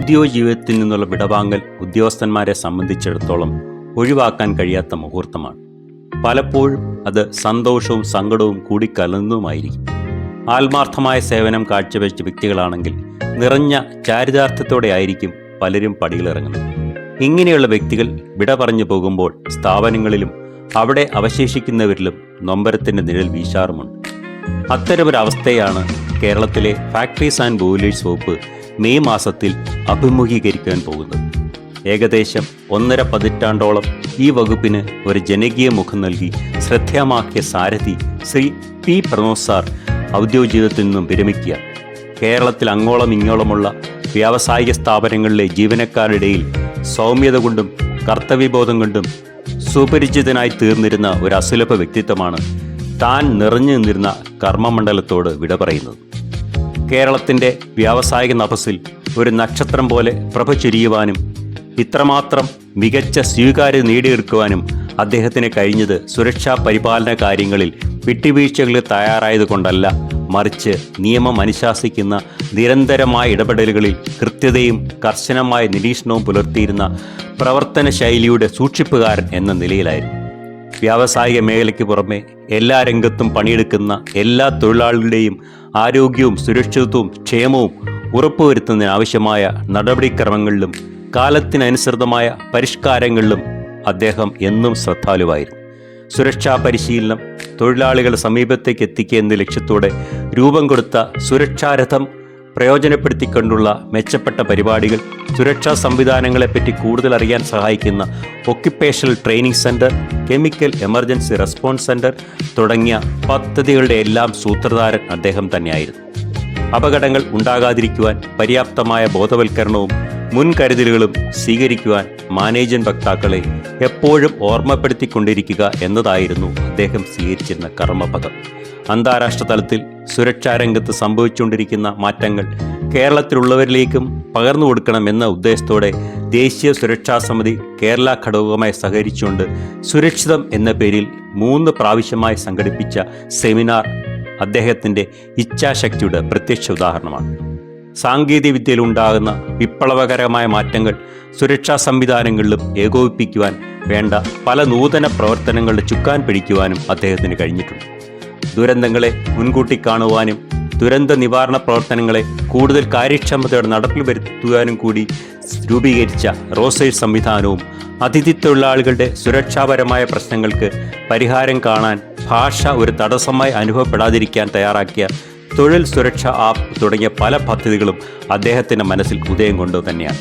ഔദ്യോഗിക ജീവിതത്തിൽ നിന്നുള്ള വിടവാങ്ങൽ ഉദ്യോഗസ്ഥന്മാരെ സംബന്ധിച്ചിടത്തോളം ഒഴിവാക്കാൻ കഴിയാത്ത മുഹൂർത്തമാണ്. പലപ്പോഴും അത് സന്തോഷവും സങ്കടവും കൂടിക്കലർന്നതുമായിരിക്കും. ആത്മാർത്ഥമായ സേവനം കാഴ്ചവെച്ച വ്യക്തികളാണെങ്കിൽ നിറഞ്ഞ ചാരിതാർത്ഥ്യത്തോടെ ആയിരിക്കും പലരും പടിയിലിറങ്ങുന്നത്. ഇങ്ങനെയുള്ള വ്യക്തികൾ വിട പറഞ്ഞു പോകുമ്പോൾ സ്ഥാപനങ്ങളിലും അവിടെ അവശേഷിക്കുന്നവരിലും നൊമ്പരത്തിൻ്റെ നിഴൽ വീശാറുമുണ്ട്. അത്തരമൊരവസ്ഥയാണ് കേരളത്തിലെ ഫാക്ടറീസ് ആൻഡ് ബോയിലേഴ്സ് വകുപ്പ് മെയ് മാസത്തിൽ അഭിമുഖീകരിക്കാൻ പോകുന്നത്. ഏകദേശം 1.5 പതിറ്റാണ്ടോളം ഈ വകുപ്പിന് ഒരു ജനകീയ മുഖം നൽകി ശ്രദ്ധേയമാക്കിയ സാരഥി ശ്രീ പി പ്രമോദ് സാർ ഔദ്യോഗിക ജീവിതത്തിൽ നിന്നും വിരമിക്കുക. കേരളത്തിൽ അങ്ങോളം ഇങ്ങോളമുള്ള വ്യാവസായിക സ്ഥാപനങ്ങളിലെ ജീവനക്കാരുടെ ഇടയിൽ സൗമ്യത കൊണ്ടും കർത്തവ്യബോധം കൊണ്ടും സുപരിചിതനായി തീർന്നിരുന്ന ഒരു അസുലഭ വ്യക്തിത്വമാണ് താൻ നിറഞ്ഞു നിന്നിരുന്ന കർമ്മമണ്ഡലത്തോട് വിട പറയുന്നത്. കേരളത്തിൻ്റെ വ്യാവസായിക നഭസിൽ ഒരു നക്ഷത്രം പോലെ പ്രഭ ചൊരിയുവാനും ഇത്രമാത്രം മികച്ച സ്വീകാര്യത നേടിയെടുക്കുവാനും അദ്ദേഹത്തിന് കഴിഞ്ഞത് സുരക്ഷാ പരിപാലന കാര്യങ്ങളിൽ വിട്ടുവീഴ്ചകളിൽ തയ്യാറായതുകൊണ്ടല്ല, മറിച്ച് നിയമം അനുശാസിക്കുന്ന നിരന്തരമായ ഇടപെടലുകളിൽ കൃത്യതയും കർശനമായ നിരീക്ഷണവും പുലർത്തിയിരുന്ന പ്രവർത്തന ശൈലിയുടെ സൂക്ഷിപ്പുകാരൻ എന്ന നിലയിലായിരുന്നു. വ്യാവസായിക മേഖലയ്ക്ക് പുറമെ എല്ലാ രംഗത്തും പണിയെടുക്കുന്ന എല്ലാ തൊഴിലാളികളുടെയും ആരോഗ്യവും സുരക്ഷിതത്വവും ക്ഷേമവും ഉറപ്പുവരുത്തുന്നതിനാവശ്യമായ നടപടിക്രമങ്ങളിലും കാലത്തിനനുസൃതമായ പരിഷ്കാരങ്ങളിലും അദ്ദേഹം എന്നും ശ്രദ്ധാലുവായിരുന്നു. സുരക്ഷാ പരിശീലനം തൊഴിലാളികളുടെ സമീപത്തേക്ക് എത്തിക്കുക എന്ന ലക്ഷ്യത്തോടെ രൂപം കൊടുത്ത സുരക്ഷാരഥം പ്രയോജനപ്പെടുത്തിക്കൊണ്ടുള്ള മെച്ചപ്പെട്ട പരിപാടികൾ, സുരക്ഷാ സംവിധാനങ്ങളെപ്പറ്റി കൂടുതൽ അറിയാൻ സഹായിക്കുന്ന occupational training centre, chemical emergency response centre തുടങ്ങിയ പദ്ധതികളുടെ എല്ലാം സൂത്രധാരൻ അദ്ദേഹം തന്നെയായിരുന്നു. അപകടങ്ങൾ ഉണ്ടാകാതിരിക്കുവാൻ പര്യാപ്തമായ ബോധവൽക്കരണവും മുൻകരുതലുകളും സ്വീകരിക്കുവാൻ മാനേജ്മെന്റ് വക്താക്കളെ എപ്പോഴും ഓർമ്മപ്പെടുത്തിക്കൊണ്ടിരിക്കുക എന്നതായിരുന്നു അദ്ദേഹം സ്വീകരിച്ചിരുന്ന കർമ്മപദം. അന്താരാഷ്ട്ര തലത്തിൽ സുരക്ഷാ രംഗത്ത് സംഭവിച്ചുകൊണ്ടിരിക്കുന്ന മാറ്റങ്ങൾ കേരളത്തിലുള്ളവരിലേക്കും പകർന്നു കൊടുക്കണമെന്ന ഉദ്ദേശത്തോടെ ദേശീയ സുരക്ഷാ സമിതി കേരള ഘടകവുമായി സഹകരിച്ചുകൊണ്ട് സുരക്ഷിതം എന്ന പേരിൽ 3 പ്രാവശ്യമായി സംഘടിപ്പിച്ച സെമിനാർ അദ്ദേഹത്തിൻ്റെ ഇച്ഛാശക്തിയുടെ പ്രത്യക്ഷ ഉദാഹരണമാണ്. സാങ്കേതിക വിദ്യയിലുണ്ടാകുന്ന വിപ്ലവകരമായ മാറ്റങ്ങൾ സുരക്ഷാ സംവിധാനങ്ങളിലും ഏകോപിപ്പിക്കുവാൻ വേണ്ട പല നൂതന പ്രവർത്തനങ്ങളുടെ ചുക്കാൻ പിടിക്കുവാനും അദ്ദേഹത്തിന് കഴിഞ്ഞിട്ടുണ്ട്. ദുരന്തങ്ങളെ മുൻകൂട്ടി കാണുവാനും ദുരന്ത നിവാരണ പ്രവർത്തനങ്ങളെ കൂടുതൽ കാര്യക്ഷമതയോടെ നടപ്പിൽ വരുത്തുവാനും കൂടി രൂപീകരിച്ച റോസേഴ്സ് സംവിധാനവും അതിഥി തൊഴിലാളികളുടെ സുരക്ഷാപരമായ പ്രശ്നങ്ങൾക്ക് പരിഹാരം കാണാൻ ഭാഷ ഒരു തടസ്സമായി അനുഭവപ്പെടാതിരിക്കാൻ തയ്യാറാക്കിയ തൊഴിൽ സുരക്ഷാ ആപ്പ് തുടങ്ങിയ പല പദ്ധതികളും അദ്ദേഹത്തിൻ്റെ മനസ്സിൽ ഉദയം കൊണ്ടു തന്നെയാണ്.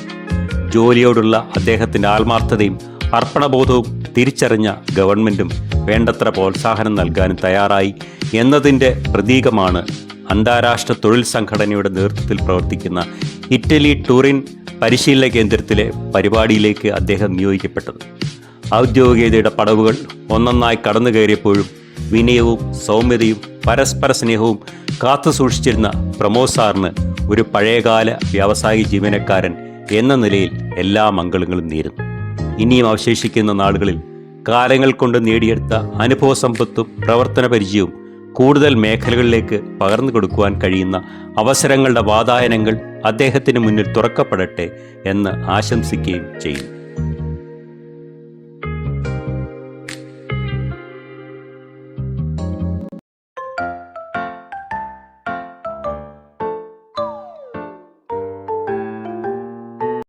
ജോലിയോടുള്ള അദ്ദേഹത്തിൻ്റെ ആത്മാർത്ഥതയും അർപ്പണബോധവും തിരിച്ചറിഞ്ഞ ഗവൺമെൻറ്റും വേണ്ടത്ര പ്രോത്സാഹനം നൽകാനും തയ്യാറായി എന്നതിൻ്റെ പ്രതീകമാണ് അന്താരാഷ്ട്ര തൊഴിൽ സംഘടനയുടെ നേതൃത്വത്തിൽ പ്രവർത്തിക്കുന്ന ഇറ്റലി ടൂറിൻ പരിശീലന കേന്ദ്രത്തിലെ പരിപാടിയിലേക്ക് അദ്ദേഹം നിയോഗിക്കപ്പെട്ടത്. ഔദ്യോഗികതയുടെ പടവുകൾ ഒന്നൊന്നായി കടന്നു കയറിയപ്പോഴും വിനയവും സൗമ്യതയും പരസ്പര സ്നേഹവും കാത്തു സൂക്ഷിച്ചിരുന്ന പ്രമോദ് സാറിന് ഒരു പഴയകാല വ്യാവസായിക ജീവനക്കാരൻ എന്ന നിലയിൽ എല്ലാ മംഗളങ്ങളും നേരുന്നു. ഇനിയും അവശേഷിക്കുന്ന നാളുകളിൽ കാലങ്ങൾ കൊണ്ട് നേടിയെടുത്ത അനുഭവ സമ്പത്തും പ്രവർത്തന പരിചയവും കൂടുതൽ മേഖലകളിലേക്ക് പകർന്നു കൊടുക്കുവാൻ കഴിയുന്ന അവസരങ്ങളുടെ വാതായനങ്ങൾ അദ്ദേഹത്തിന് മുന്നിൽ തുറക്കപ്പെടട്ടെ എന്ന് ആശംസിക്കുകയും ചെയ്യുന്നു.